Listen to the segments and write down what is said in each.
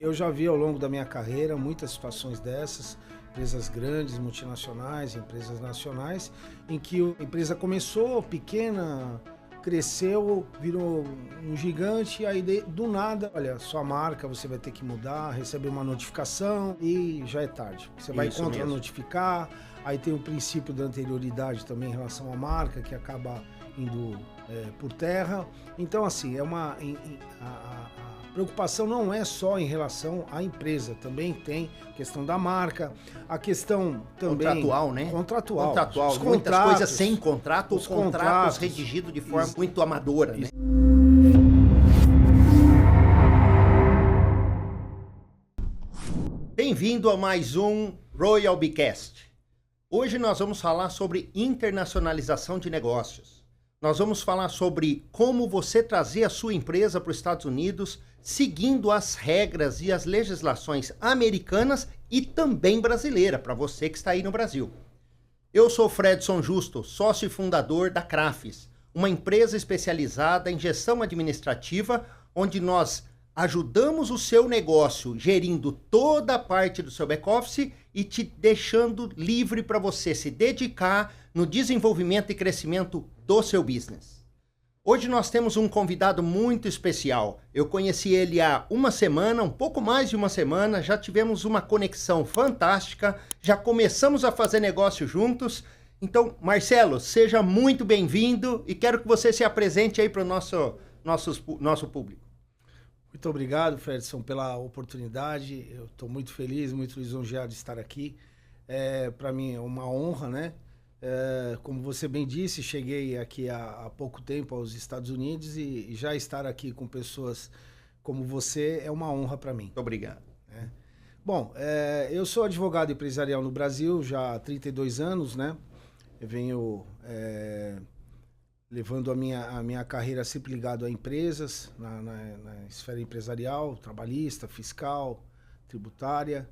Eu já vi ao longo da minha carreira muitas situações dessas, empresas grandes, multinacionais, empresas nacionais, em que a empresa começou pequena, cresceu, virou um gigante, aí do nada, olha, sua marca você vai ter que mudar, receber uma notificação e já é tarde. Você vai contra-notificar, aí tem o princípio da anterioridade também em relação à marca, que acaba indo por terra. Então, assim, a preocupação não é só em relação à empresa, também tem questão da marca, a questão também... Contratual, né? Contratual. Muitas coisas sem contrato ou contratos redigidos de forma muito amadora, né? Bem-vindo a mais um Royal Bcast. Hoje nós vamos falar sobre internacionalização de negócios. Nós vamos falar sobre como você trazer a sua empresa para os Estados Unidos seguindo as regras e as legislações americanas e também brasileira, para você que está aí no Brasil. Eu sou Fredson Justo, sócio e fundador da Crafis, uma empresa especializada em gestão administrativa, onde nós ajudamos o seu negócio gerindo toda a parte do seu back-office e te deixando livre para você se dedicar no desenvolvimento e crescimento do seu business. Hoje nós temos um convidado muito especial. Eu conheci ele há uma semana, um pouco mais de uma semana, já tivemos uma conexão fantástica, já começamos a fazer negócio juntos. Então, Marcelo, seja muito bem-vindo e quero que você se apresente aí para o nosso público. Muito obrigado, Fredson, pela oportunidade. Eu estou muito feliz, muito lisonjeado de estar aqui. Para mim é uma honra, né? Como você bem disse, cheguei aqui há pouco tempo aos Estados Unidos e já estar aqui com pessoas como você é uma honra para mim. Muito obrigado. Bom, eu sou advogado empresarial no Brasil já há 32 anos, né? Eu venho levando a minha carreira sempre ligado a empresas, na esfera empresarial, trabalhista, fiscal, tributária,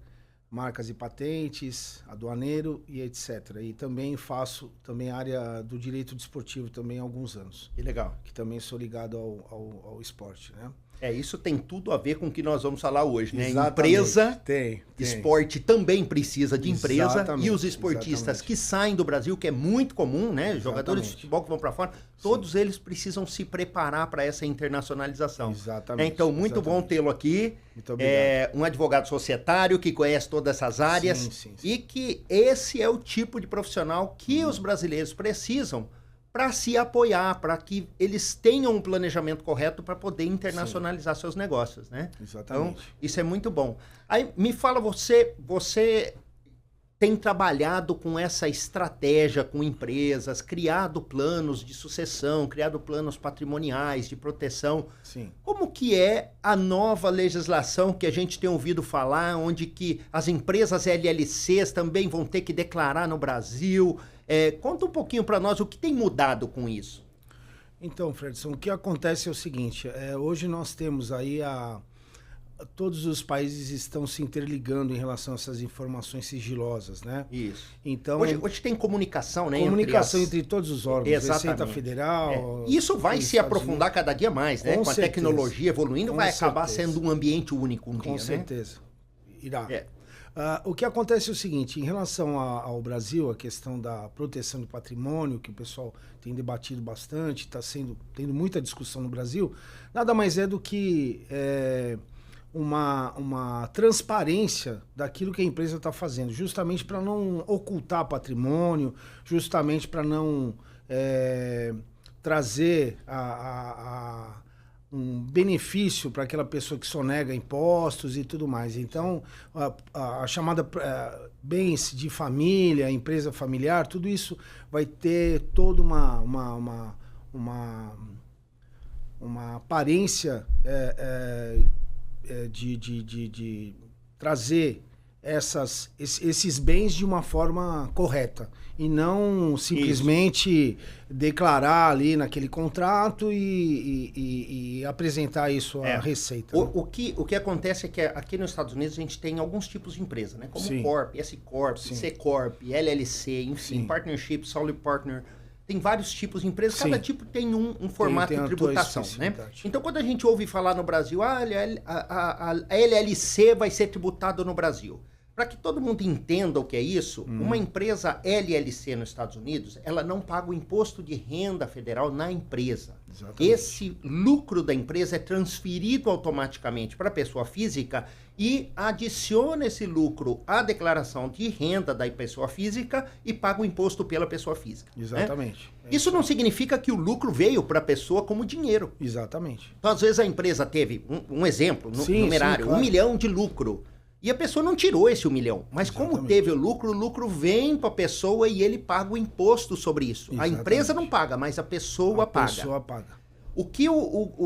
marcas e patentes, aduaneiro e etc. E também faço também a área do direito desportivo também há alguns anos. Que legal. Que também sou ligado ao esporte, né? Isso tem tudo a ver com o que nós vamos falar hoje, né? Exatamente. Empresa, tem. Esporte também precisa de empresa. Exatamente. E os esportistas que saem do Brasil, que é muito comum, né? Exatamente. Jogadores de futebol que vão para fora, todos eles precisam se preparar para essa internacionalização. Exatamente. Então, muito bom tê-lo aqui. Muito obrigado. Um advogado societário que conhece todas essas áreas. Sim. E que esse é o tipo de profissional que os brasileiros precisam para se apoiar, para que eles tenham um planejamento correto para poder internacionalizar seus negócios, né? Exatamente. Então, isso é muito bom. Aí, me fala, você tem trabalhado com essa estratégia com empresas, criado planos de sucessão, criado planos patrimoniais, de proteção. Sim. Como que é a nova legislação que a gente tem ouvido falar, onde que as empresas LLCs também vão ter que declarar no Brasil? Conta um pouquinho para nós o que tem mudado com isso. Então, Fredson, o que acontece é o seguinte, hoje nós temos aí todos os países estão se interligando em relação a essas informações sigilosas, né? Isso. Então, hoje tem comunicação, né? Comunicação entre todos os órgãos, Exatamente. Receita Federal... Isso vai se aprofundar cada dia mais, né? Com a tecnologia evoluindo, vai acabar sendo um ambiente único um dia, né? Com certeza. Irá. O que acontece é o seguinte, em relação ao Brasil, a questão da proteção do patrimônio, que o pessoal tem debatido bastante, está tendo muita discussão no Brasil, nada mais é do que uma transparência daquilo que a empresa está fazendo, justamente para não ocultar patrimônio, justamente para não trazer um benefício para aquela pessoa que sonega impostos e tudo mais. Então, a chamada bens de família, empresa familiar, tudo isso vai ter toda uma aparência de trazer esses bens de uma forma correta e não simplesmente declarar ali naquele contrato e apresentar isso à Receita. O que acontece é que aqui nos Estados Unidos a gente tem alguns tipos de empresa, né? Como Corp, S Corp, C Corp, LLC, enfim, Partnership, Solid Partner. tem vários tipos de empresas, Sim. cada tipo tem um formato tem de a tributação, tua né? especificidade. Então, quando a gente ouve falar no Brasil, a LLC vai ser tributada no Brasil. Para que todo mundo entenda o que é isso, uma empresa LLC nos Estados Unidos, ela não paga o imposto de renda federal na empresa. Exatamente. Esse lucro da empresa é transferido automaticamente para a pessoa física e adiciona esse lucro à declaração de renda da pessoa física e paga o imposto pela pessoa física. Exatamente. Né? Isso não significa que o lucro veio para a pessoa como dinheiro. Exatamente. Então, às vezes, a empresa teve um exemplo, numerário, sim, claro. 1 milhão de lucro. E a pessoa não tirou esse 1 milhão. Mas como Exatamente. teve o lucro vem para a pessoa e ele paga o imposto sobre isso. Exatamente. A empresa não paga, mas a pessoa paga. A pessoa paga. O que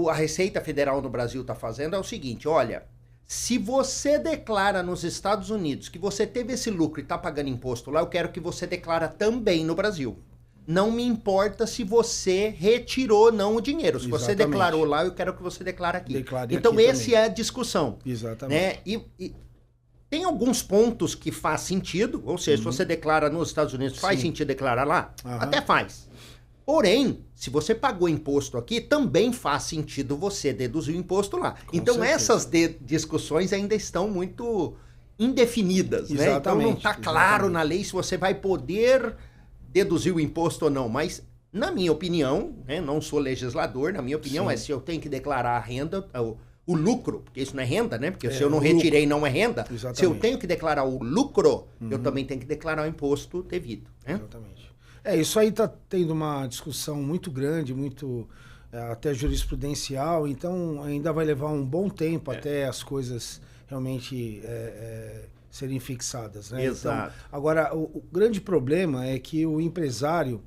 a Receita Federal no Brasil está fazendo é o seguinte, olha, se você declara nos Estados Unidos que você teve esse lucro e está pagando imposto lá, eu quero que você declara também no Brasil. Não me importa se você retirou ou não o dinheiro. Se você Exatamente. declarou lá, eu quero que você declare aqui. Declare então, aqui esse também. é a discussão. Exatamente. Né? E tem alguns pontos que faz sentido, ou seja, se você declara nos Estados Unidos, faz Sim. sentido declarar lá? Aham. Até faz. Porém, se você pagou imposto aqui, também faz sentido você deduzir o imposto lá. Com então, certeza. essas discussões ainda estão muito indefinidas, né? Então, não Exatamente, está claro exatamente. na lei se você vai poder deduzir o imposto ou não, mas... Na minha opinião, né, não sou legislador, na minha opinião Sim. é se eu tenho que declarar a renda, o lucro, porque isso não é renda, né? Porque se eu não o lucro. retirei, não é renda. Exatamente. Se eu tenho que declarar o lucro, eu também tenho que declarar o imposto devido, né? Exatamente. Isso aí está tendo uma discussão muito grande, muito até jurisprudencial, então ainda vai levar um bom tempo até as coisas realmente serem fixadas, né? Exato. Então, agora, o grande problema é que o empresário,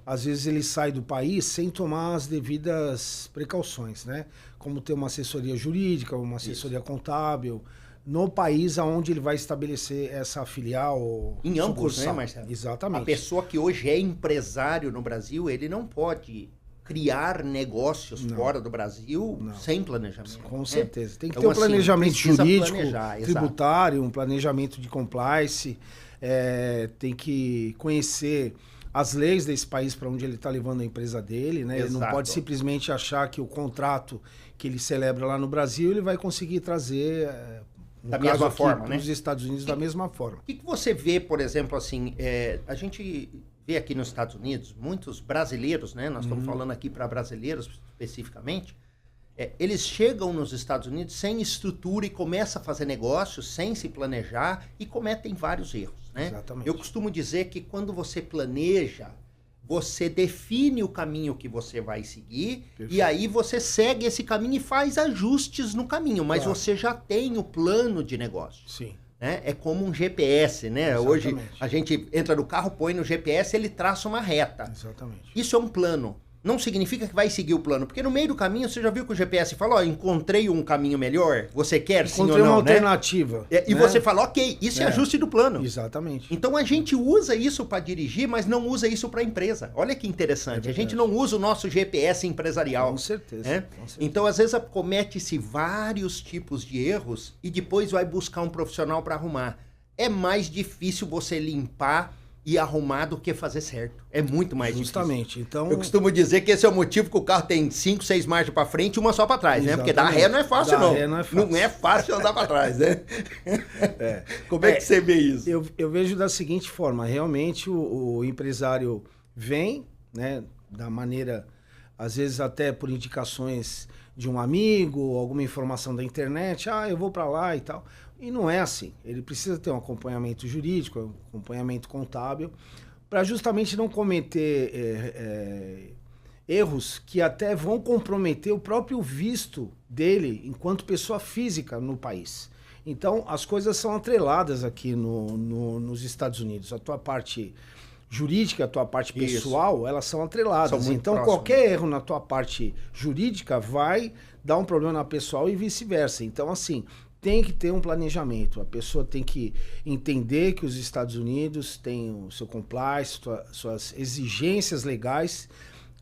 às vezes ele sai do país sem tomar as devidas precauções, né? Como ter uma assessoria jurídica, uma assessoria contábil, no país aonde ele vai estabelecer essa filial. Em ambos, sucursal. né, Marcelo? Exatamente. A pessoa que hoje é empresário no Brasil, ele não pode criar negócios fora do Brasil sem planejamento. Com né? certeza. Tem que ter Então, um planejamento assim, precisa jurídico, planejar, exato. tributário, um planejamento de compliance, tem que conhecer as leis desse país para onde ele está levando a empresa dele, né? Ele não Exato. pode simplesmente achar que o contrato que ele celebra lá no Brasil, ele vai conseguir trazer Da mesma forma, né? para os Estados Unidos da mesma forma. O que você vê, por exemplo, assim, a gente vê aqui nos Estados Unidos muitos brasileiros, né? Nós estamos falando aqui para brasileiros especificamente. Eles chegam nos Estados Unidos sem estrutura e começam a fazer negócios sem se planejar e cometem vários erros, né? Exatamente. Eu costumo dizer que quando você planeja, você define o caminho que você vai seguir. Perfeito. E aí você segue esse caminho e faz ajustes no caminho, mas Claro. você já tem o plano de negócio. Sim. Né? É como um GPS, né? Exatamente. Hoje a gente entra no carro, põe no GPS, ele traça uma reta. Exatamente. Isso é um plano. Não significa que vai seguir o plano, porque no meio do caminho você já viu que o GPS fala, encontrei um caminho melhor, você quer sim ou Encontrei não, uma né? alternativa. E né? você fala, ok, isso é ajuste do plano. Exatamente. Então a gente usa isso para dirigir, mas não usa isso para empresa. Olha que interessante, a gente não usa o nosso GPS empresarial. Com certeza. né? Com certeza. Então às vezes comete-se vários tipos de erros e depois vai buscar um profissional para arrumar. É mais difícil você limpar e arrumar do que fazer certo. É muito mais Justamente. difícil. Então, Eu costumo dizer que esse é o motivo que o carro tem 5, 6 marchas para frente e uma só para trás, né? Porque dar ré não é fácil, Dar não. ré não é fácil. Não é fácil andar para trás, né? Como é que você vê isso? eu vejo da seguinte forma, realmente o empresário vem, né, da maneira, às vezes até por indicações de um amigo, alguma informação da internet, eu vou para lá e tal. E não é assim. Ele precisa ter um acompanhamento jurídico, um acompanhamento contábil, para justamente não cometer erros que até vão comprometer o próprio visto dele enquanto pessoa física no país. Então, as coisas são atreladas aqui nos Estados Unidos. A tua parte jurídica, a tua parte pessoal, elas são atreladas. São muito então, próximas. qualquer erro na tua parte jurídica vai dar um problema na pessoal e vice-versa. Então, assim, tem que ter um planejamento. A pessoa tem que entender que os Estados Unidos têm o seu compliance, suas exigências legais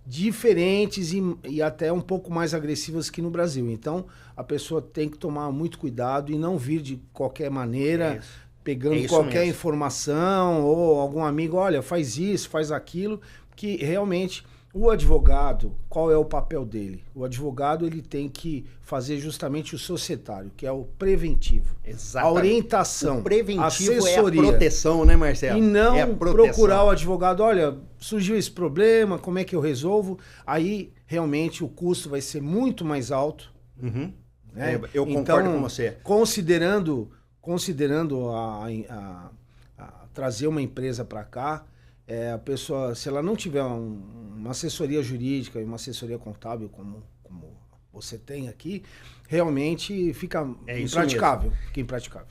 diferentes e até um pouco mais agressivas que no Brasil. Então, a pessoa tem que tomar muito cuidado e não vir de qualquer maneira, pegando qualquer informação ou algum amigo, olha, faz isso, faz aquilo, que realmente o advogado, qual é o papel dele? O advogado ele tem que fazer justamente o societário, que é o preventivo. Exatamente. A orientação, o preventivo assessoria. É a proteção, né, Marcelo? E não procurar o advogado, olha, surgiu esse problema, como é que eu resolvo? Aí, realmente, o custo vai ser muito mais alto. Uhum. Né? Eu concordo com você. Considerando trazer uma empresa para cá, a pessoa, se ela não tiver uma assessoria jurídica e uma assessoria contábil como você tem aqui, realmente fica impraticável. Fica impraticável.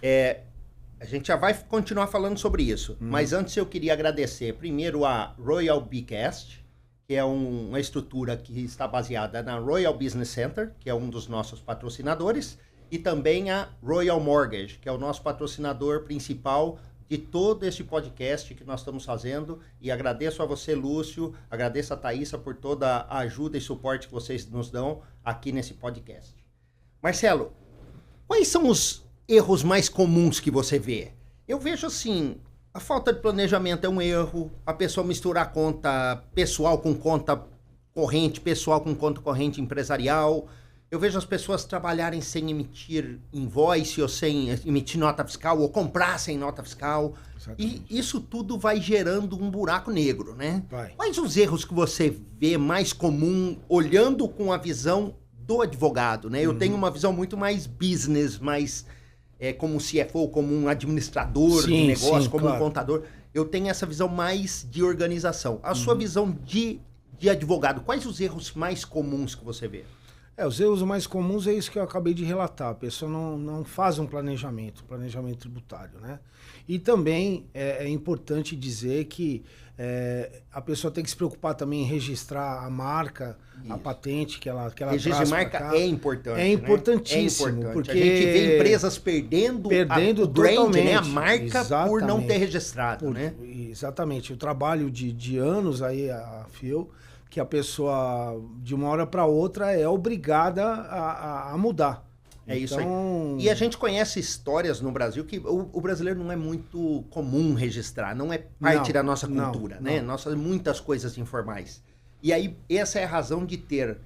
A gente já vai continuar falando sobre isso, mas antes eu queria agradecer primeiro a Royal Bcast, que é uma estrutura que está baseada na Royal Business Center, que é um dos nossos patrocinadores, e também a Royal Mortgage, que é o nosso patrocinador principal de todo esse podcast que nós estamos fazendo. E agradeço a você, Lúcio, agradeço a Thaísa por toda a ajuda e suporte que vocês nos dão aqui nesse podcast. Marcelo, quais são os erros mais comuns que você vê? Eu vejo assim, a falta de planejamento é um erro, a pessoa misturar conta pessoal com conta corrente, pessoal com conta corrente empresarial. Eu vejo as pessoas trabalharem sem emitir invoice ou sem emitir nota fiscal ou comprar sem nota fiscal. Exatamente. E isso tudo vai gerando um buraco negro, né? Vai. Quais os erros que você vê mais comum olhando com a visão do advogado, né? Eu tenho uma visão muito mais business, mais como um CFO, como um administrador de negócio, como um contador. Eu tenho essa visão mais de organização. A sua visão de advogado, quais os erros mais comuns que você vê? Os erros mais comuns é isso que eu acabei de relatar. A pessoa não faz um planejamento tributário, né? E também é importante dizer que a pessoa tem que se preocupar também em registrar a marca, a patente que ela registro traz de marca cá. É importante. É importantíssimo. Né? É importante. Porque a gente vê empresas perdendo o brand, né? A marca, exatamente, por não ter registrado. Né? Exatamente. O trabalho de anos aí, a FIO, que a pessoa, de uma hora para outra, é obrigada a mudar. Isso aí. E a gente conhece histórias no Brasil que o brasileiro não é muito comum registrar, não é parte da nossa cultura, né? Nós fazemos muitas coisas informais. E aí, essa é a razão de ter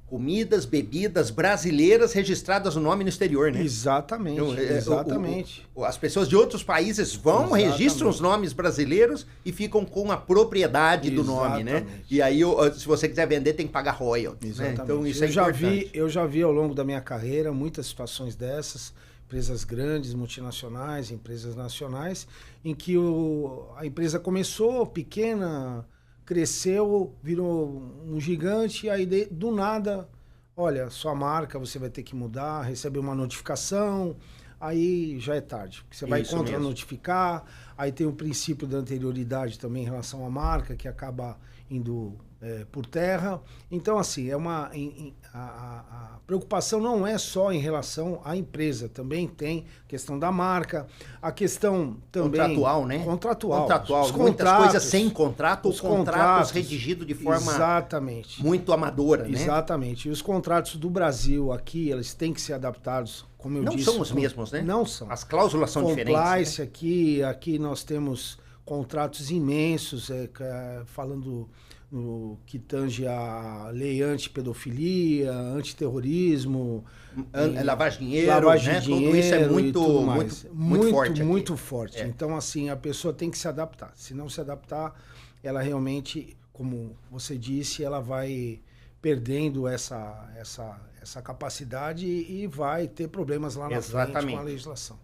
comidas, bebidas brasileiras registradas o nome no exterior, né? Exatamente, então, exatamente. As pessoas de outros países vão, registram os nomes brasileiros e ficam com a propriedade do nome, né? E aí, se você quiser vender, tem que pagar royalties, né? Então, isso é importante. Eu já vi ao longo da minha carreira muitas situações dessas, empresas grandes, multinacionais, empresas nacionais, em que a empresa começou pequena, cresceu, virou um gigante, e aí do nada, olha, sua marca você vai ter que mudar, receber uma notificação, aí já é tarde. Você vai contra-notificar, aí tem o princípio da anterioridade também em relação à marca, que acaba indo por terra. Então, assim, a preocupação não é só em relação à empresa, também tem a questão da marca, a questão também... Contratual, né? Contratual. Muitas coisas sem contrato ou contratos redigidos de forma muito amadora, né? Exatamente. E os contratos do Brasil aqui, eles têm que ser adaptados, como eu disse... Não são os mesmos, né? Não são. As cláusulas são diferentes. Compliance, né? Aqui nós temos contratos imensos, falando no que tange a lei antipedofilia, antiterrorismo, lavagem de dinheiro, né? Tudo isso é muito forte. Muito forte. Então, assim, a pessoa tem que se adaptar. Se não se adaptar, ela realmente, como você disse, ela vai perdendo essa capacidade e vai ter problemas lá na frente com a legislação.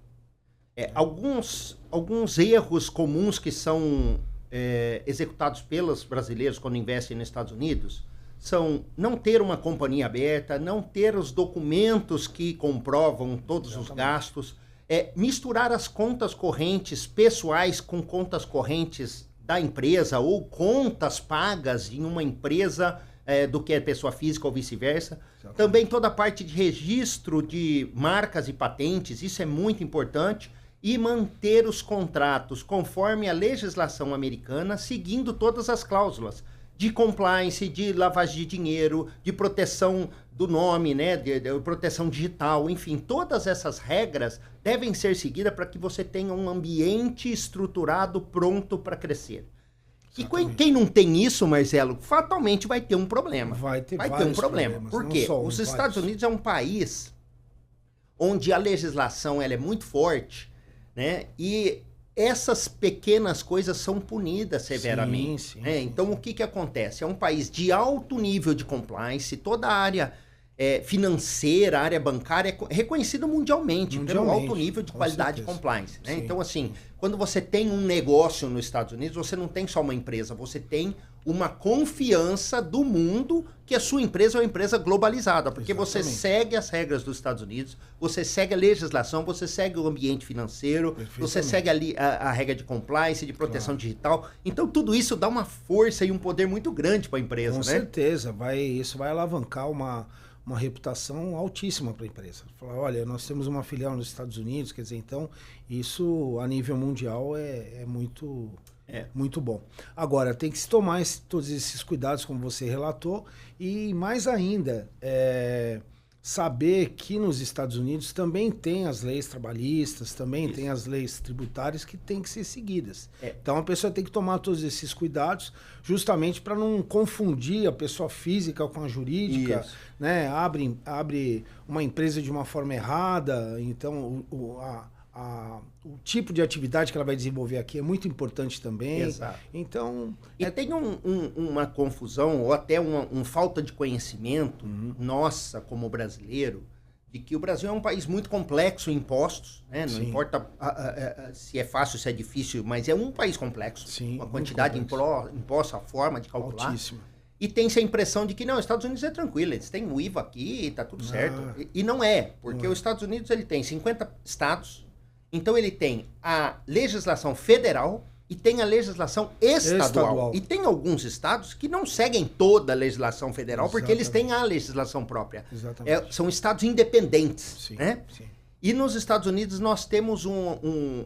Alguns erros comuns que são executados pelos brasileiros quando investem nos Estados Unidos são não ter uma companhia aberta, não ter os documentos que comprovam todos os gastos, misturar as contas correntes pessoais com contas correntes da empresa ou contas pagas em uma empresa do que é pessoa física ou vice-versa. Também toda a parte de registro de marcas e patentes, isso é muito importante. E manter os contratos conforme a legislação americana, seguindo todas as cláusulas de compliance, de lavagem de dinheiro, de proteção do nome, né, de proteção digital, enfim, todas essas regras devem ser seguidas para que você tenha um ambiente estruturado pronto para crescer. E quem não tem isso, Marcelo, fatalmente vai ter um problema. Vai ter um problema. Por quê? Os Estados Unidos é um país onde a legislação ela é muito forte, né? E essas pequenas coisas são punidas severamente. Sim, então, o que acontece? É um país de alto nível de compliance, toda a área financeira, a área bancária é reconhecida mundialmente pelo alto nível de qualidade de compliance. Né? Então, assim, quando você tem um negócio nos Estados Unidos, você não tem só uma empresa, você tem uma confiança do mundo que a sua empresa é uma empresa globalizada, porque você segue as regras dos Estados Unidos, você segue a legislação, você segue o ambiente financeiro, você segue ali a regra de compliance, de proteção digital. Então, tudo isso dá uma força e um poder muito grande para a empresa. Com certeza, isso vai alavancar uma reputação altíssima para a empresa. Falar, olha, nós temos uma filial nos Estados Unidos, quer dizer, então, isso a nível mundial é muito bom. Agora, tem que se tomar todos esses cuidados, como você relatou, e mais ainda, saber que nos Estados Unidos também tem as leis trabalhistas, também tem as leis tributárias que têm que ser seguidas. Então, a pessoa tem que tomar todos esses cuidados, justamente para não confundir a pessoa física com a jurídica, né? Abre uma empresa de uma forma errada, então o tipo de atividade que ela vai desenvolver aqui é muito importante também. Exato. Então, tem uma confusão ou até uma falta de conhecimento nossa como brasileiro, de que o Brasil é um país muito complexo em impostos, né? Não importa se é fácil, se é difícil, mas é um país complexo. Uma quantidade de impostos, a forma de calcular. Altíssima. E tem-se a impressão de que não, os Estados Unidos é tranquilo, eles têm o IVA aqui, tá tudo certo. E não é, porque os Estados Unidos ele tem 50 estados. Então, ele tem a legislação federal e tem a legislação estadual. E tem alguns estados que não seguem toda a legislação federal, porque eles têm a legislação própria. São estados independentes. Né? Sim. E nos Estados Unidos, nós temos um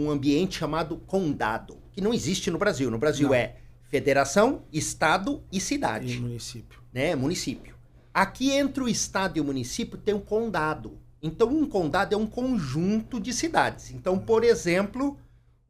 ambiente chamado condado, que não existe no Brasil. No Brasil é federação, estado e cidade. E município. Né? Município. Aqui, entre o estado e o município, tem um condado. Então, um condado é um conjunto de cidades. Então, por exemplo,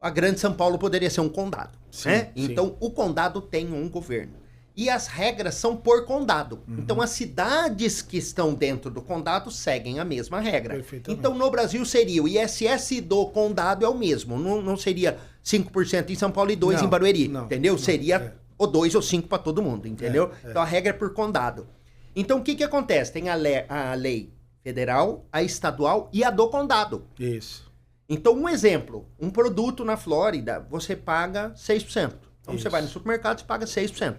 a Grande São Paulo poderia ser um condado. Né? Então, o condado tem um governo. E as regras são por condado. Então, as cidades que estão dentro do condado seguem a mesma regra. Então, no Brasil seria o ISS do condado é o mesmo. Não seria 5% em São Paulo e 2% em Barueri. Entendeu? Seria ou 2 ou 5 para todo mundo. Entendeu? Então, a regra é por condado. Então, o que acontece? Tem a lei federal, a estadual e a do condado. Isso. Então, um exemplo, um produto na Flórida, você paga 6%. Então, você vai no supermercado e paga 6%.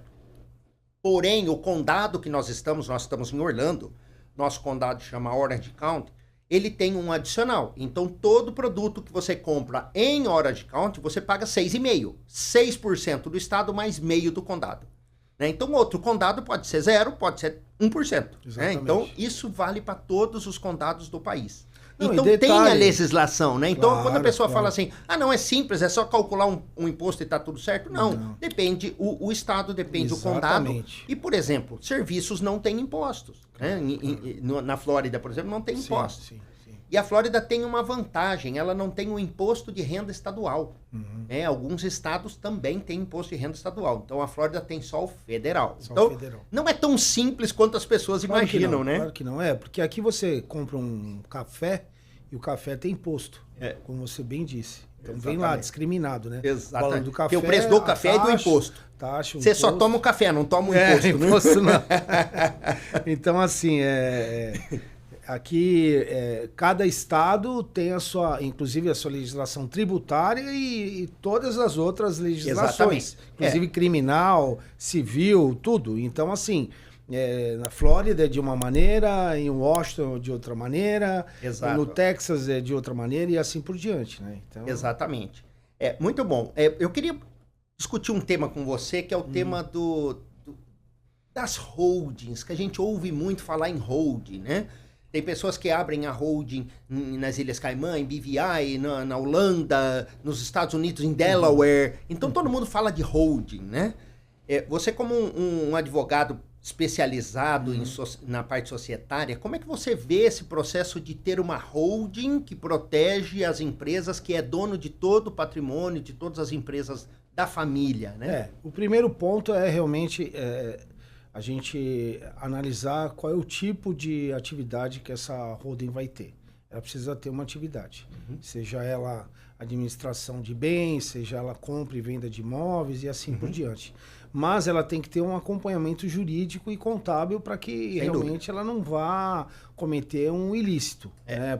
Porém, o condado que nós estamos em Orlando, nosso condado chama Orange County, ele tem um adicional. Então, todo produto que você compra em Orange County, você paga 6,5%. 6% do estado mais meio do condado. Né? Então, outro condado pode ser 0%, pode ser 1%. Né? Então, isso vale para todos os condados do país. Então, tem a legislação, né? Então, quando a pessoa fala assim, não, é simples, é só calcular um imposto e tá tudo certo. Não. Depende, o estado depende do condado. E, por exemplo, serviços não têm impostos. Né? Na Flórida, por exemplo, não tem impostos. Sim. E a Flórida tem uma vantagem, ela não tem o imposto de renda estadual. Alguns estados também têm imposto de renda estadual. Então, a Flórida tem só o federal. Não é tão simples quanto as pessoas imaginam, né? Claro que não é, porque aqui você compra um café e o café tem imposto, como você bem disse. Então, vem lá, discriminado, né? Exatamente. Do café, porque o preço do café é do imposto. Você só toma o café, não toma o imposto. Imposto não. Então, assim, aqui, cada estado tem inclusive a sua legislação tributária e todas as outras legislações. Inclusive criminal, civil, tudo. Então, assim, na Flórida é de uma maneira, em Washington de outra maneira, no Texas é de outra maneira e assim por diante, né? Então... Exatamente. Muito bom. Eu queria discutir um tema com você, que é o tema das holdings, que a gente ouve muito falar em holding, né? Tem pessoas que abrem a holding nas Ilhas Caimã, em BVI, na Holanda, nos Estados Unidos, em Delaware. Então, todo mundo fala de holding, né? Você, como um advogado especializado na parte societária, como é que você vê esse processo de ter uma holding que protege as empresas, que é dono de todo o patrimônio, de todas as empresas da família, né? O primeiro ponto é realmente a gente analisar qual é o tipo de atividade que essa holding vai ter. Ela precisa ter uma atividade, seja ela administração de bens, seja ela compra e venda de imóveis e assim por diante. Mas ela tem que ter um acompanhamento jurídico e contábil para que realmente ela não vá cometer um ilícito. Né?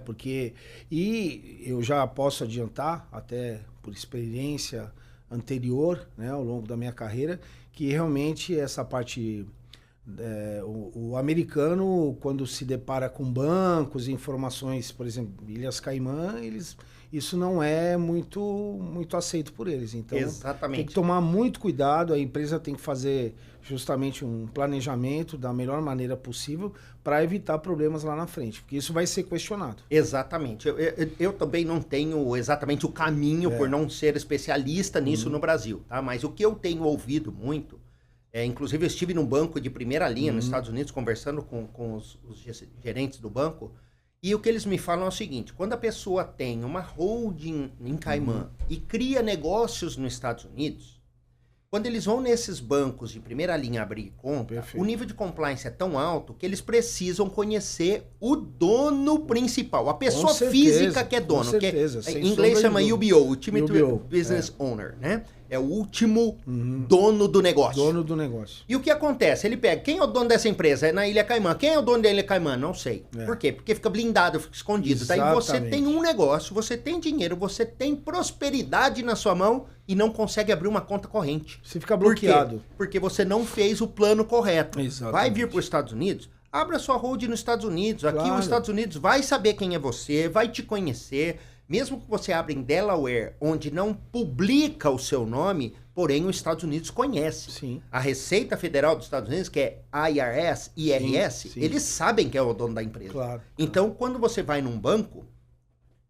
E eu já posso adiantar, até por experiência anterior, né, ao longo da minha carreira, que realmente essa parte... o americano, quando se depara com bancos, informações, por exemplo, Ilhas Caimã, isso não é muito aceito por eles. Então, tem que tomar muito cuidado, a empresa tem que fazer justamente um planejamento da melhor maneira possível para evitar problemas lá na frente, porque isso vai ser questionado. Exatamente. Eu também não tenho exatamente o caminho por não ser especialista nisso no Brasil, tá? Mas o que eu tenho ouvido muito, inclusive eu estive num banco de primeira linha nos Estados Unidos conversando com os gerentes do banco, e o que eles me falam é o seguinte: quando a pessoa tem uma holding em Caimã e cria negócios nos Estados Unidos, quando eles vão nesses bancos de primeira linha abrir conta, o nível de compliance é tão alto que eles precisam conhecer o dono principal, a pessoa física que é dono, que em inglês chama UBO, Ultimate Business Owner, né? É o último dono do negócio. Dono do negócio. E o que acontece? Ele pega, quem é o dono dessa empresa? É na Ilha Caimã. Quem é o dono da Ilha Caimã? Não sei. Por quê? Porque fica blindado, fica escondido. Exatamente. Daí você tem um negócio, você tem dinheiro, você tem prosperidade na sua mão e não consegue abrir uma conta corrente. Você fica bloqueado. Por quê? Porque você não fez o plano correto. Exatamente. Vai vir para os Estados Unidos? Abra sua holding nos Estados Unidos. Aqui os Estados Unidos vai saber quem é você, vai te conhecer. Mesmo que você abra em Delaware, onde não publica o seu nome, porém os Estados Unidos conhece. Sim. A Receita Federal dos Estados Unidos, que é IRS, eles sabem quem é o dono da empresa. Claro. Então, quando você vai num banco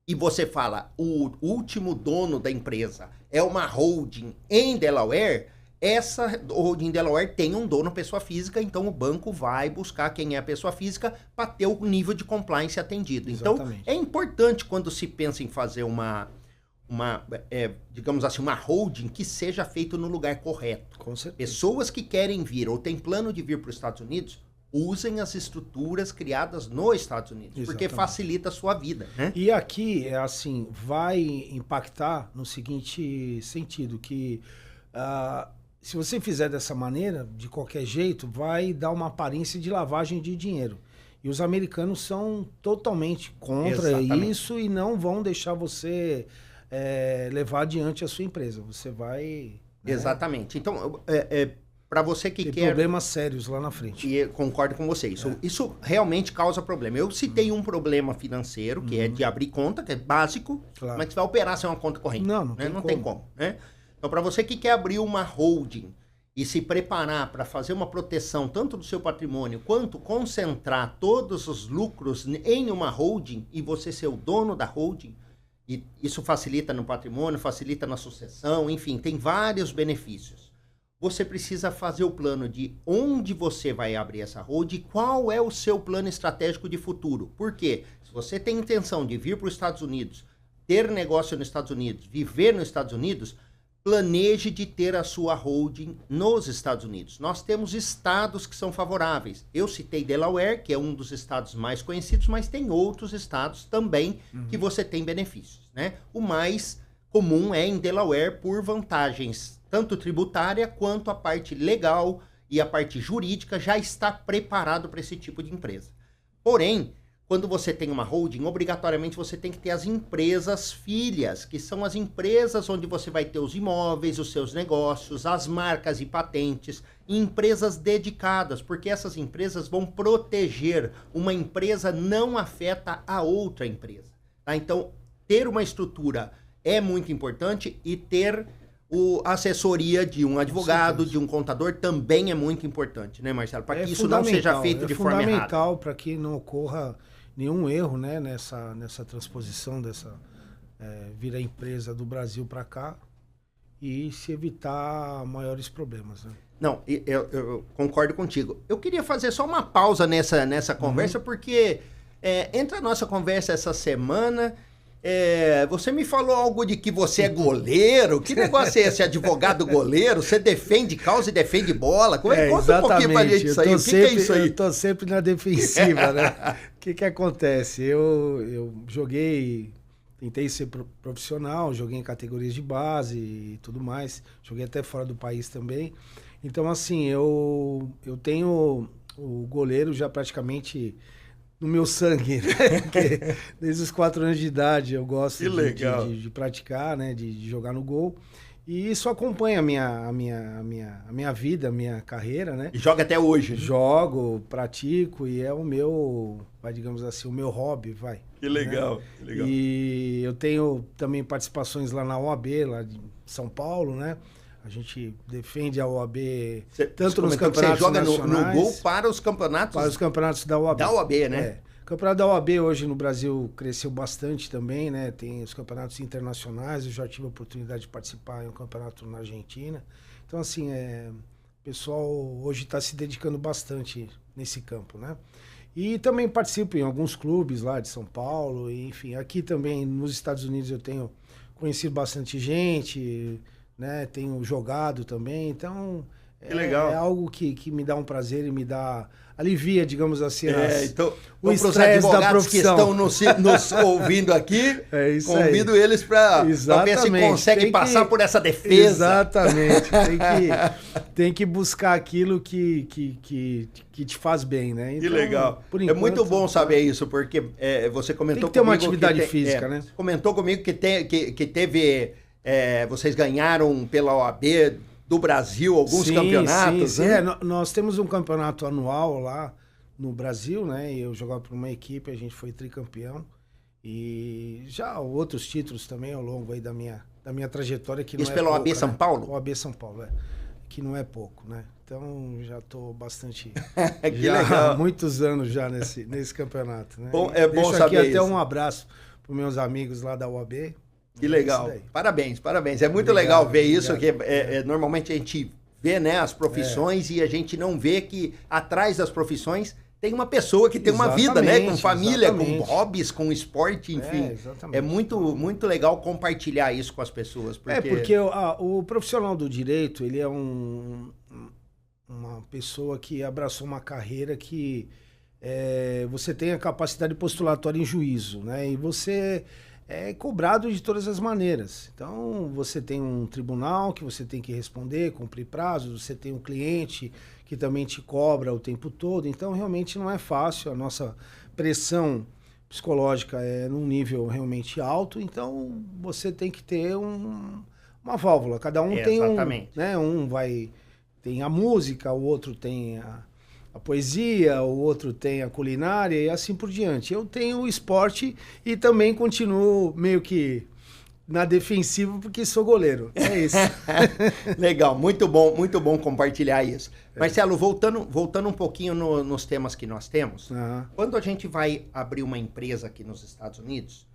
e você fala o último dono da empresa é uma holding em Delaware, essa holding em Delaware tem um dono, pessoa física, então o banco vai buscar quem é a pessoa física para ter o nível de compliance atendido. Exatamente. Então, é importante quando se pensa em fazer digamos assim, uma holding que seja feito no lugar correto. Com certeza. Pessoas que querem vir ou têm plano de vir para os Estados Unidos, usem as estruturas criadas nos Estados Unidos, porque facilita a sua vida, né? E aqui, vai impactar no seguinte sentido, que se você fizer dessa maneira, de qualquer jeito, vai dar uma aparência de lavagem de dinheiro. E os americanos são totalmente contra isso e não vão deixar você levar adiante a sua empresa. Você vai... Exatamente. Então, para você que quer... problemas sérios lá na frente. E concordo com você. Isso realmente causa problema. Eu citei um problema financeiro, que é de abrir conta, que é básico, mas que vai operar sem uma conta corrente. Não tem como. Né? Então, para você que quer abrir uma holding e se preparar para fazer uma proteção tanto do seu patrimônio quanto concentrar todos os lucros em uma holding e você ser o dono da holding, e isso facilita no patrimônio, facilita na sucessão, enfim, tem vários benefícios. Você precisa fazer o plano de onde você vai abrir essa holding e qual é o seu plano estratégico de futuro. Por quê? Se você tem intenção de vir para os Estados Unidos, ter negócio nos Estados Unidos, viver nos Estados Unidos, planeje de ter a sua holding nos Estados Unidos. Nós temos estados que são favoráveis. Eu citei Delaware, que é um dos estados mais conhecidos, mas tem outros estados também que você tem benefícios, né? O mais comum é em Delaware por vantagens, tanto tributária quanto a parte legal e a parte jurídica já está preparado para esse tipo de empresa. Porém, quando você tem uma holding, obrigatoriamente você tem que ter as empresas filhas, que são as empresas onde você vai ter os imóveis, os seus negócios, as marcas e patentes, e empresas dedicadas, porque essas empresas vão proteger. Uma empresa não afeta a outra empresa. Tá? Então, ter uma estrutura é muito importante e ter a assessoria de um advogado, de um contador também é muito importante, né, Marcelo? Para que isso não seja feito de forma errada. É fundamental para que não ocorra nenhum erro, né, nessa transposição vir a empresa do Brasil para cá e se evitar maiores problemas, né? Não, eu concordo contigo. Eu queria fazer só uma pausa nessa conversa, porque entre a nossa conversa essa semana, Você me falou algo de que você é goleiro. Que negócio é esse, advogado goleiro? Você defende causa e defende bola? Conta um pouquinho pra gente isso aí. O que é isso aí? Eu tô sempre na defensiva, né? O que acontece? Eu joguei, tentei ser profissional, joguei em categorias de base e tudo mais. Joguei até fora do país também. Então, assim, eu tenho o goleiro já praticamente no meu sangue, né? Porque desde os 4 anos de idade eu gosto de praticar, né? De jogar no gol. E isso acompanha a minha vida, a minha carreira, né? E joga até hoje? Né? Jogo, pratico e é o meu, digamos assim, o meu hobby, vai. Que legal, né? Que legal. E eu tenho também participações lá na OAB, lá de São Paulo, né? A gente defende a OAB tanto nos campeonatos você joga nacionais... no gol para os campeonatos... Para os campeonatos da OAB. Da OAB, né? O campeonato da OAB hoje no Brasil cresceu bastante também, né? Tem os campeonatos internacionais, eu já tive a oportunidade de participar em um campeonato na Argentina. Então, assim, o pessoal hoje está se dedicando bastante nesse campo, né? E também participo em alguns clubes lá de São Paulo, e, enfim. Aqui também nos Estados Unidos eu tenho conhecido bastante gente... né? Tenho jogado também, então legal. É algo que me dá um prazer e me dá alivia, digamos assim, então o estresse da profissão. Que estão nos ouvindo aqui, convido aí. Eles para ver se conseguem passar por essa defesa. Exatamente, tem que buscar aquilo que te faz bem, né? Então, que legal. Por enquanto, é muito bom saber isso, porque você comentou tem que ter uma atividade física, né? Você comentou comigo que teve... vocês ganharam pela OAB do Brasil alguns campeonatos, sim. né? Nós temos um campeonato anual lá no Brasil, né? E eu jogava para uma equipe, a gente foi tricampeão. E já outros títulos também ao longo aí da minha trajetória. Que Isso não pela pouca, OAB São né? Paulo? OAB São Paulo, que não é pouco, né? Então já estou bastante... que legal. Há muitos anos já nesse campeonato, né? Bom Deixo saber aqui isso. até um abraço para meus amigos lá da OAB. Que legal. Parabéns. É muito legal ver isso, que normalmente a gente vê, né, as profissões e a gente não vê que atrás das profissões tem uma pessoa que tem uma vida, né, com família, com hobbies, com esporte, enfim. É muito, muito legal compartilhar isso com as pessoas. Porque o profissional do direito, ele é uma pessoa que abraçou uma carreira que você tem a capacidade postulatória em juízo, né, e você... é cobrado de todas as maneiras. Então, você tem um tribunal que você tem que responder, cumprir prazos, você tem um cliente que também te cobra o tempo todo. Então, realmente não é fácil. A nossa pressão psicológica é num nível realmente alto. Então, você tem que ter uma válvula. Cada um tem né? Tem a música, o outro tem a poesia, o outro tem a culinária e assim por diante. Eu tenho o esporte e também continuo meio que na defensiva porque sou goleiro. É isso. Legal, muito bom compartilhar isso. Marcelo, voltando um pouquinho nos temas que nós temos, quando a gente vai abrir uma empresa aqui nos Estados Unidos,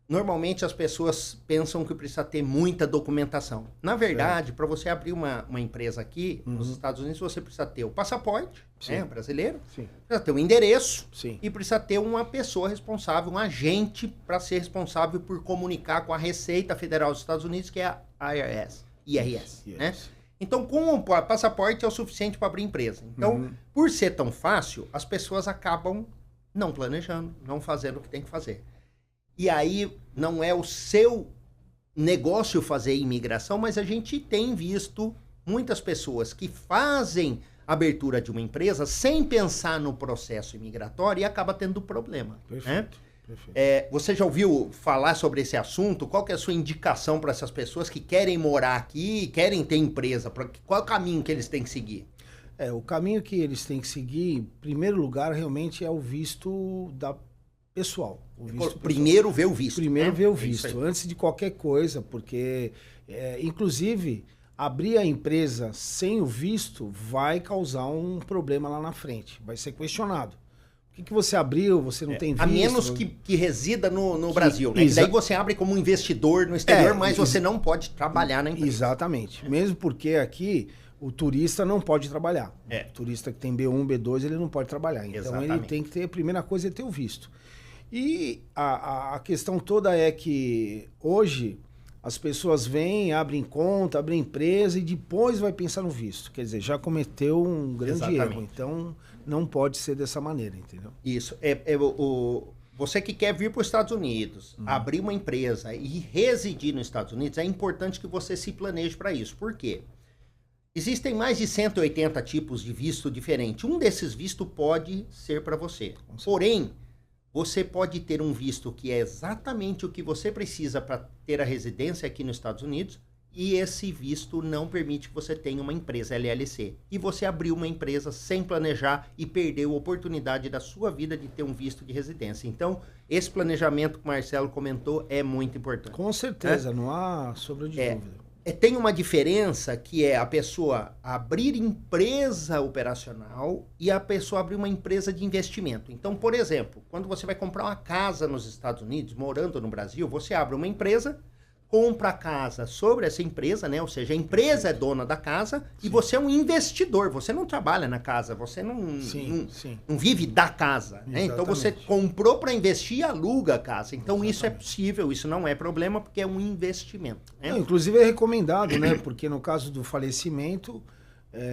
normalmente as pessoas pensam que precisa ter muita documentação. Na verdade, para você abrir uma empresa aqui nos Estados Unidos, você precisa ter o passaporte, né, brasileiro, precisa ter um endereço e precisa ter uma pessoa responsável, um agente para ser responsável por comunicar com a Receita Federal dos Estados Unidos, que é a IRS. Né? Então, com o passaporte é o suficiente para abrir empresa. Então, por ser tão fácil, as pessoas acabam não planejando, não fazendo o que tem que fazer. E aí não é o seu negócio fazer imigração, mas a gente tem visto muitas pessoas que fazem abertura de uma empresa sem pensar no processo imigratório e acaba tendo problema. Perfeito. Né? Você já ouviu falar sobre esse assunto? Qual que é a sua indicação para essas pessoas que querem morar aqui e querem ter empresa? Qual é o caminho que eles têm que seguir? O caminho que eles têm que seguir, em primeiro lugar, realmente é o visto pessoal. Primeiro ver o visto. Primeiro ver o visto, antes de qualquer coisa, porque, inclusive, abrir a empresa sem o visto vai causar um problema lá na frente. Vai ser questionado. Por que você abriu, você não tem visto? A menos que resida no Brasil. Né? Daí você abre como um investidor no exterior, mas você não pode trabalhar na empresa. Exatamente. Mesmo porque aqui o turista não pode trabalhar. O turista que tem B1, B2, ele não pode trabalhar. Então ele tem que ter, a primeira coisa é ter o visto. E a questão toda é que hoje as pessoas vêm, abrem conta, abrem empresa e depois vai pensar no visto. Quer dizer, já cometeu um grande erro. Então, não pode ser dessa maneira, entendeu? Isso. Você que quer vir para os Estados Unidos, abrir uma empresa e residir nos Estados Unidos, é importante que você se planeje para isso. Por quê? Existem mais de 180 tipos de visto diferentes. Um desses vistos pode ser para você. Porém, você pode ter um visto que é exatamente o que você precisa para ter a residência aqui nos Estados Unidos, e esse visto não permite que você tenha uma empresa LLC. E você abriu uma empresa sem planejar e perdeu a oportunidade da sua vida de ter um visto de residência. Então, esse planejamento que o Marcelo comentou é muito importante. Com certeza, não há sombra de dúvida. Tem uma diferença que é a pessoa abrir empresa operacional e a pessoa abrir uma empresa de investimento. Então, por exemplo, quando você vai comprar uma casa nos Estados Unidos, morando no Brasil, você abre uma empresa, compra a casa sobre essa empresa, né? Ou seja, a empresa é dona da casa e você é um investidor. Você não trabalha na casa, você não vive da casa. Né? Então você comprou para investir e aluga a casa. Então isso é possível, isso não é problema porque é um investimento. Né? Não, inclusive é recomendado, né? Porque no caso do falecimento,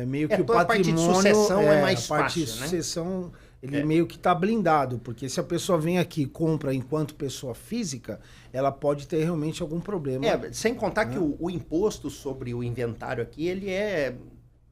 meio que o patrimônio... A parte de sucessão é mais fácil, né? A parte de sucessão, ele meio que está blindado, porque se a pessoa vem aqui e compra enquanto pessoa física, ela pode ter realmente algum problema. Sem contar que o imposto sobre o inventário aqui, ele é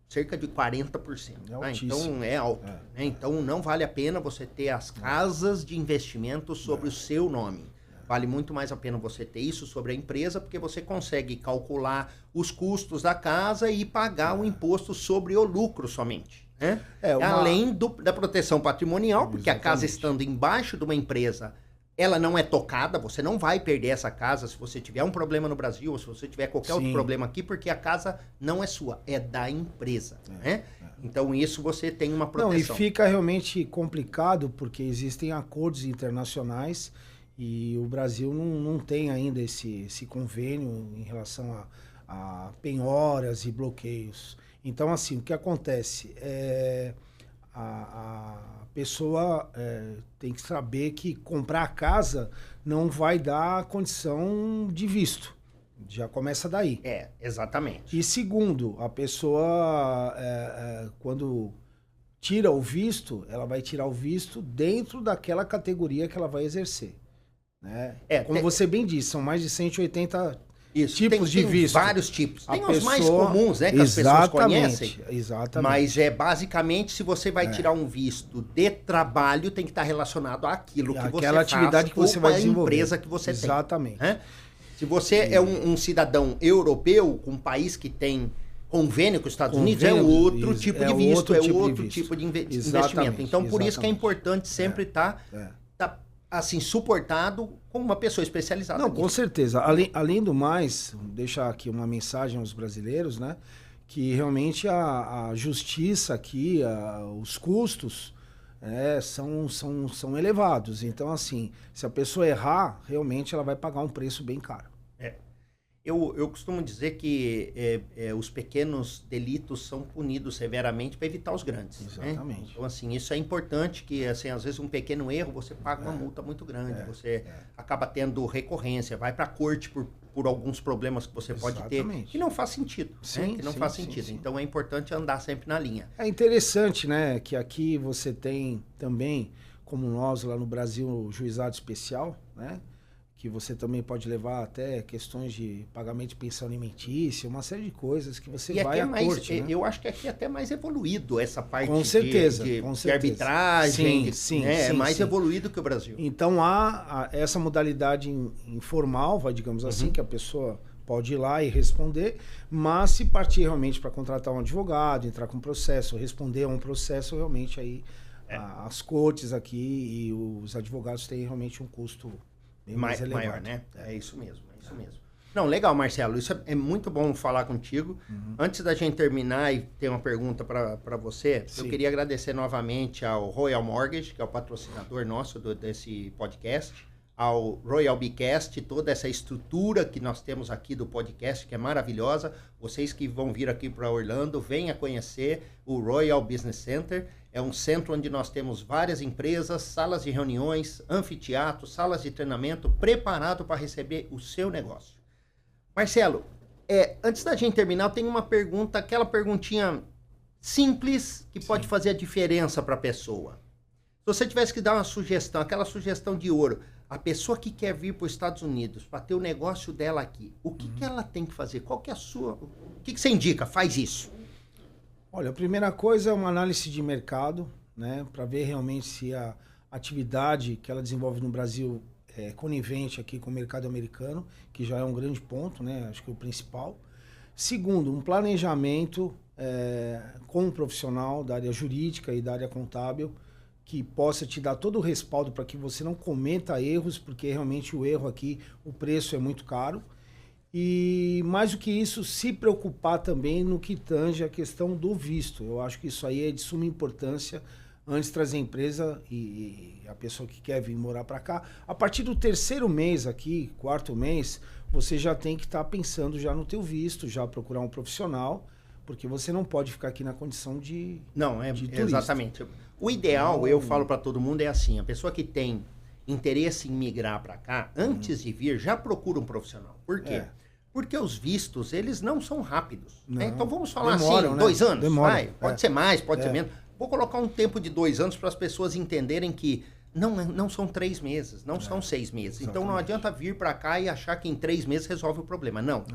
cerca de 40%. Né? Então é alto. Né? Então não vale a pena você ter as casas de investimento sobre o seu nome. Vale muito mais a pena você ter isso sobre a empresa, porque você consegue calcular os custos da casa e pagar o imposto sobre o lucro somente. Né? Além da proteção patrimonial, porque a casa estando embaixo de uma empresa, ela não é tocada, você não vai perder essa casa se você tiver um problema no Brasil ou se você tiver qualquer outro problema aqui, porque a casa não é sua, é da empresa. Né? Então isso você tem uma proteção. Não, e fica realmente complicado porque existem acordos internacionais e o Brasil não tem ainda esse convênio em relação a penhoras e bloqueios. Então, assim, o que acontece? A pessoa tem que saber que comprar a casa não vai dar condição de visto. Já começa daí. Exatamente. E segundo, a pessoa, quando tira o visto, ela vai tirar o visto dentro daquela categoria que ela vai exercer. Né? Como você bem disse, são mais de 180 tipos de visto. Tem vários tipos. Tem os mais comuns, né, que as pessoas conhecem. Exatamente. Mas basicamente, se você vai tirar um visto de trabalho, tem que estar relacionado àquilo que você faz. Aquela atividade que você vai desenvolver. A empresa que você tem. Exatamente. Né? Se você é um cidadão europeu, com um país que tem convênio com os Estados Unidos, é outro tipo de visto, é outro tipo de investimento. Então, por isso que é importante sempre estar assim, suportado com uma pessoa especializada. Não, com certeza. Além do mais, deixar aqui uma mensagem aos brasileiros, né? Que realmente a justiça aqui, os custos são elevados. Então, assim, se a pessoa errar, realmente ela vai pagar um preço bem caro. Eu costumo dizer que os pequenos delitos são punidos severamente para evitar os grandes. Exatamente. Né? Então, assim, isso é importante que, assim, às vezes um pequeno erro, você paga uma multa muito grande, você acaba tendo recorrência, vai para a corte por alguns problemas que você pode ter, que não faz sentido. Sim, que não faz sentido. Sim. Então, é importante andar sempre na linha. É interessante, né, que aqui você tem também, como nós lá no Brasil, o juizado especial, né? Que você também pode levar até questões de pagamento de pensão alimentícia, uma série de coisas que você vai à corte. Né? Eu acho que aqui é até mais evoluído essa parte com certeza. De arbitragem. Sim, é mais evoluído que o Brasil. Então há essa modalidade informal, digamos assim, que a pessoa pode ir lá e responder, mas se partir realmente para contratar um advogado, entrar com um processo, responder a um processo, realmente aí as cortes aqui e os advogados têm realmente um custo maior, né? É isso mesmo. Não, legal, Marcelo. Isso é muito bom falar contigo. Antes da gente terminar e ter uma pergunta para você, eu queria agradecer novamente ao Royal Mortgage, que é o patrocinador nosso desse podcast, ao Royal Bcast, toda essa estrutura que nós temos aqui do podcast, que é maravilhosa. Vocês que vão vir aqui para Orlando, venham conhecer o Royal Business Center. É um centro onde nós temos várias empresas, salas de reuniões, anfiteatro, salas de treinamento preparado para receber o seu negócio. Marcelo, antes da gente terminar, eu tenho uma pergunta, aquela perguntinha simples que pode fazer a diferença para a pessoa. Se você tivesse que dar uma sugestão, aquela sugestão de ouro, a pessoa que quer vir para os Estados Unidos para ter o negócio dela aqui, o que ela tem que fazer? Qual que é a sua... O que você indica? Faz isso. Olha, a primeira coisa é uma análise de mercado, né, para ver realmente se a atividade que ela desenvolve no Brasil é conivente aqui com o mercado americano, que já é um grande ponto, né, acho que é o principal. Segundo, um planejamento com um profissional da área jurídica e da área contábil, que possa te dar todo o respaldo para que você não cometa erros, porque realmente o erro aqui, o preço é muito caro. E mais do que isso, se preocupar também no que tange a questão do visto. Eu acho que isso aí é de suma importância antes de trazer a empresa e a pessoa que quer vir morar para cá. A partir do terceiro mês aqui, quarto mês, você já tem que estar pensando já no teu visto, já procurar um profissional, porque você não pode ficar aqui na condição de turista. Exatamente. O ideal, eu falo para todo mundo, é assim, a pessoa que tem interesse em migrar para cá, antes de vir, já procura um profissional. Por quê? Porque os vistos, eles não são rápidos. Né? Então vamos falar assim, 2 anos. Demora. Pode ser mais, pode ser menos. Vou colocar um tempo de 2 anos para as pessoas entenderem que não são 3 meses, não são 6 meses. Exatamente. Então não adianta vir para cá e achar que em 3 meses resolve o problema. Não.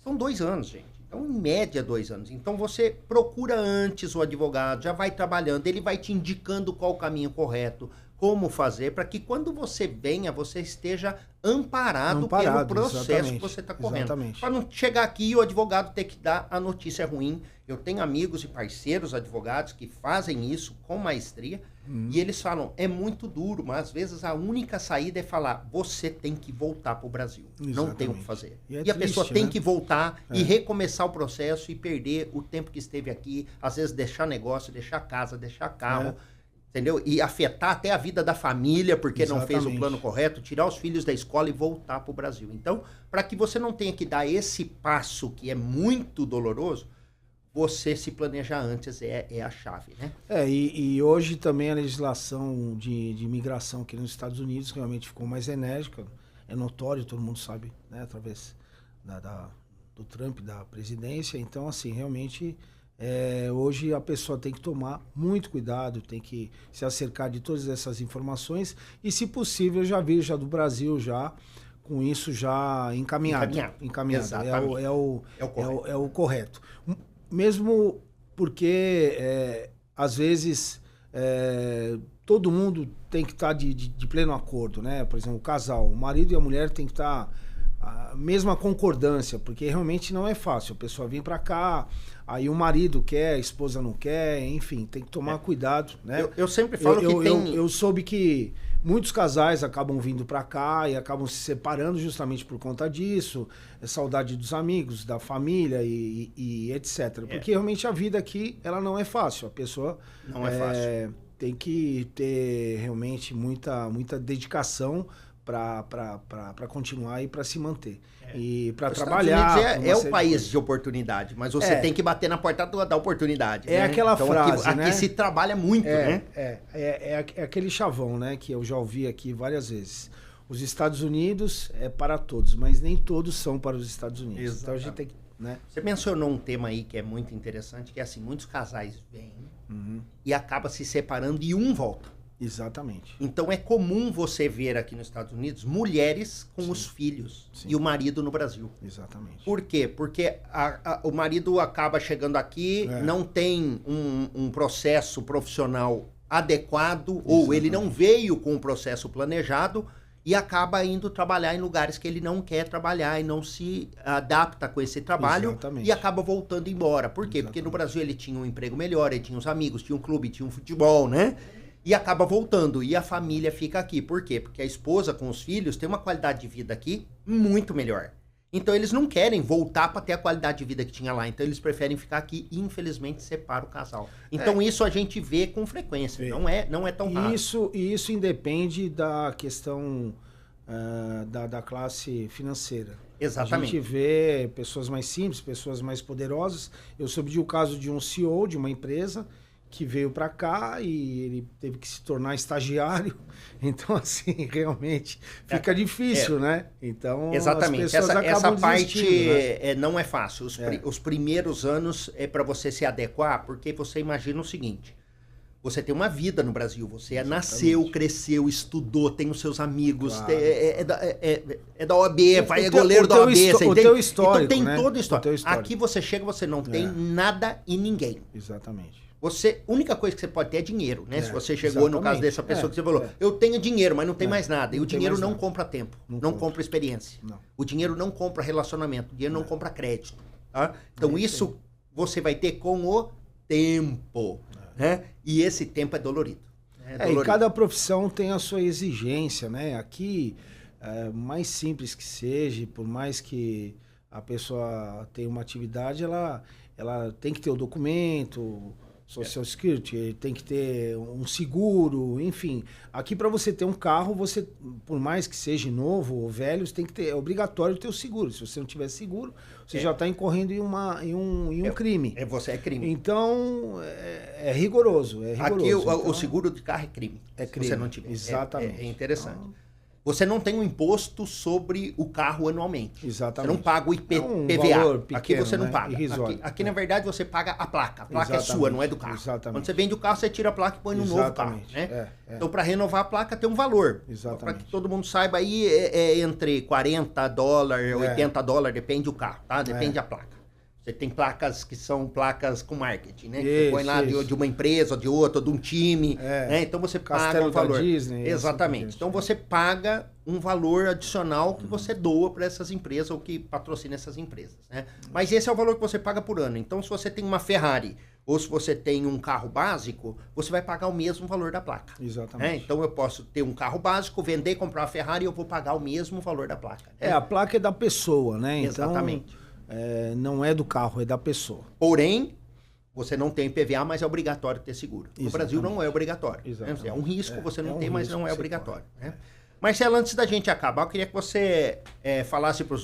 São 2 anos, gente. Então, em média, 2 anos. Então, você procura antes o advogado, já vai trabalhando, ele vai te indicando qual o caminho correto, como fazer, para que quando você venha, você esteja amparado pelo processo que você está correndo. Para não chegar aqui e o advogado ter que dar a notícia ruim. Eu tenho amigos e parceiros advogados que fazem isso com maestria, e eles falam, é muito duro, mas às vezes a única saída é falar, você tem que voltar para o Brasil. Exatamente. Não tem o que fazer. E a pessoa tem que voltar e recomeçar o processo e perder o tempo que esteve aqui, às vezes deixar negócio, deixar casa, deixar carro, entendeu? E afetar até a vida da família, porque não fez o plano correto, tirar os filhos da escola e voltar para o Brasil. Então, para que você não tenha que dar esse passo que é muito doloroso, você se planejar antes é a chave, né? E hoje também a legislação de imigração aqui nos Estados Unidos realmente ficou mais enérgica, é notório, todo mundo sabe, né? Através do Trump, da presidência. Então, assim, realmente, hoje a pessoa tem que tomar muito cuidado, tem que se acercar de todas essas informações e, se possível, já vir já do Brasil, já com isso já encaminhado. Exatamente. É o correto. Mesmo porque, às vezes, todo mundo tem que estar de pleno acordo, né? Por exemplo, o casal, o marido e a mulher tem que estar a mesma concordância, porque realmente não é fácil. A pessoa vem para cá, aí o marido quer, a esposa não quer, enfim, tem que tomar cuidado, né? Eu sempre falo eu soube que muitos casais acabam vindo para cá e acabam se separando justamente por conta disso, saudade dos amigos, da família e etc. Porque realmente a vida aqui, ela não é fácil. A pessoa tem que ter realmente muita dedicação para continuar e para se manter. E para trabalhar. É o país de oportunidade, mas você tem que bater na porta da oportunidade. É, né? Aquela então, frase, aqui, né? Aqui se trabalha muito, né? É aquele chavão, né? Que eu já ouvi aqui várias vezes. Os Estados Unidos é para todos, mas nem todos são para os Estados Unidos. Exatamente. Então a gente tem que... Né? Você mencionou um tema aí que é muito interessante, que é assim, muitos casais vêm e acabam se separando e um volta. Exatamente. Então é comum você ver aqui nos Estados Unidos mulheres com os filhos e o marido no Brasil. Exatamente. Por quê? Porque o marido acaba chegando aqui, não tem um processo profissional adequado, ou ele não veio com um processo planejado e acaba indo trabalhar em lugares que ele não quer trabalhar e não se adapta com esse trabalho e acaba voltando embora. Por quê? Porque no Brasil ele tinha um emprego melhor, ele tinha os amigos, tinha um clube, tinha um futebol, né? E acaba voltando, e a família fica aqui. Por quê? Porque a esposa com os filhos tem uma qualidade de vida aqui muito melhor. Então eles não querem voltar para ter a qualidade de vida que tinha lá. Então eles preferem ficar aqui e infelizmente separa o casal. Então isso a gente vê com frequência, não é tão raro. Isso independe da questão da classe financeira. Exatamente. A gente vê pessoas mais simples, pessoas mais poderosas. Eu soube de um caso de um CEO de uma empresa que veio para cá e ele teve que se tornar estagiário. Então, assim, realmente fica difícil, né? Então, exatamente. As pessoas essa parte né? não é fácil. Os primeiros anos é para você se adequar, porque você imagina o seguinte: você tem uma vida no Brasil, você nasceu, cresceu, estudou, tem os seus amigos, claro. é da OAB, é goleiro da OAB, você o teu histórico, então tem né? todo o histórico. Aqui você chega, você não tem nada e ninguém. Exatamente. A única coisa que você pode ter é dinheiro, né? Se você chegou no caso dessa pessoa que você falou, eu tenho dinheiro, mas não tem mais nada. E o dinheiro não compra tempo, não compra experiência. Não. O dinheiro não compra relacionamento, o dinheiro não compra crédito. Tá? Então isso você vai ter com o tempo. Né? E esse tempo é dolorido. E cada profissão tem a sua exigência, né? Aqui, mais simples que seja, por mais que a pessoa tenha uma atividade, ela tem que ter o documento, Social Security, tem que ter um seguro, enfim. Aqui, para você ter um carro, você, por mais que seja novo ou velho, você tem que ter, é obrigatório ter o seguro. Se você não tiver seguro, você já está incorrendo em um crime. Você é crime. Então, é rigoroso. Aqui, então, o seguro de carro é crime. É crime. Se você não tiver. Exatamente. É interessante. Então, você não tem um imposto sobre o carro anualmente. Exatamente. Você não paga o PVA. Pequeno, aqui você não né? paga. Aqui, na verdade, você paga a placa. A placa é sua, não é do carro. Exatamente. Quando você vende o carro, você tira a placa e põe no novo carro. Né? Então, para renovar a placa, tem um valor. Para que todo mundo saiba, aí é entre $40, $80, depende do carro, tá? Depende da placa. Você tem placas que são placas com marketing, né? Você põe lá de uma empresa, de outra, de um time. Né? Então você paga um valor. Disney, exatamente. Assim, então você paga um valor adicional que você doa para essas empresas ou que patrocina essas empresas. Né? Mas esse é o valor que você paga por ano. Então, se você tem uma Ferrari ou se você tem um carro básico, você vai pagar o mesmo valor da placa. Exatamente. Né? Então eu posso ter um carro básico, vender e comprar uma Ferrari e eu vou pagar o mesmo valor da placa. Né? A placa é da pessoa, né? Exatamente. Então, não é do carro, é da pessoa. Porém, você não tem PVA, mas é obrigatório ter seguro. No Brasil não é obrigatório. Exatamente. É um risco, você não tem, mas não é obrigatório. Né? Marcelo, antes da gente acabar, eu queria que você falasse para o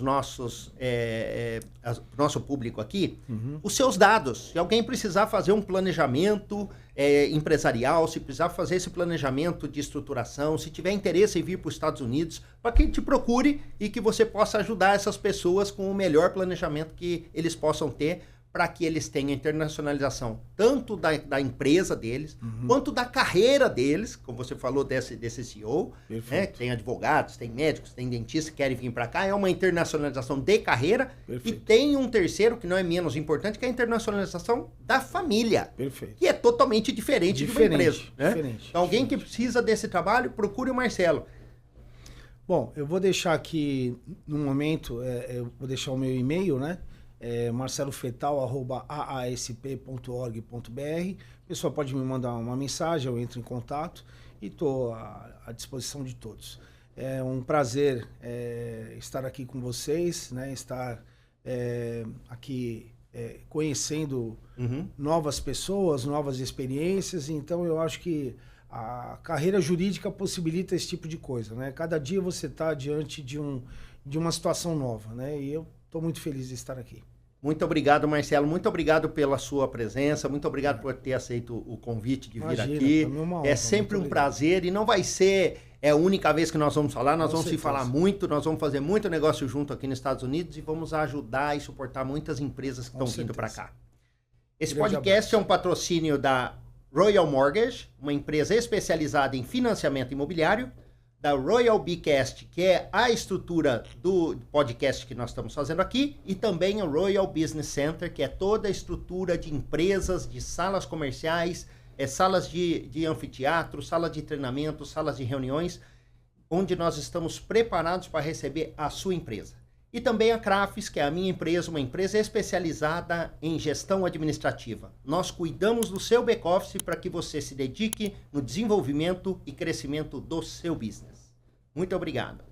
nosso público aqui os seus dados. Se alguém precisar fazer um planejamento empresarial, se precisar fazer esse planejamento de estruturação, se tiver interesse em vir para os Estados Unidos, para que te procure e que você possa ajudar essas pessoas com o melhor planejamento que eles possam ter, para que eles tenham internacionalização tanto da empresa deles, quanto da carreira deles, como você falou desse CEO, né? Tem advogados, tem médicos, tem dentistas que querem vir para cá, é uma internacionalização de carreira. Perfeito. E tem um terceiro, que não é menos importante, que é a internacionalização da família. Perfeito. Que é totalmente diferente de uma empresa. Né? Então, alguém que precisa desse trabalho, procure o Marcelo. Bom, eu vou deixar aqui, no momento, eu vou deixar o meu e-mail, né? marcelofetal@aasp.org.br. A pessoa pode me mandar uma mensagem, eu entro em contato e estou à disposição de todos. É um prazer estar aqui com vocês, né? Estar aqui conhecendo novas pessoas, novas experiências. Então eu acho que a carreira jurídica possibilita esse tipo de coisa, né? Cada dia você está diante de uma situação nova, né? E eu estou muito feliz de estar aqui. Muito obrigado, Marcelo. Muito obrigado pela sua presença. Muito obrigado por ter aceito o convite de vir aqui. É sempre um prazer e não vai ser a única vez que nós vamos falar. Nós vamos se falar muito, nós vamos fazer muito negócio junto aqui nos Estados Unidos e vamos ajudar e suportar muitas empresas que estão vindo para cá. Esse podcast é um patrocínio da Royal Mortgage, uma empresa especializada em financiamento imobiliário, da Royal Bcast, que é a estrutura do podcast que nós estamos fazendo aqui, e também o Royal Business Center, que é toda a estrutura de empresas, de salas comerciais, salas de anfiteatro, salas de treinamento, salas de reuniões, onde nós estamos preparados para receber a sua empresa. E também a Crafis, que é a minha empresa, uma empresa especializada em gestão administrativa. Nós cuidamos do seu back-office para que você se dedique no desenvolvimento e crescimento do seu business. Muito obrigado.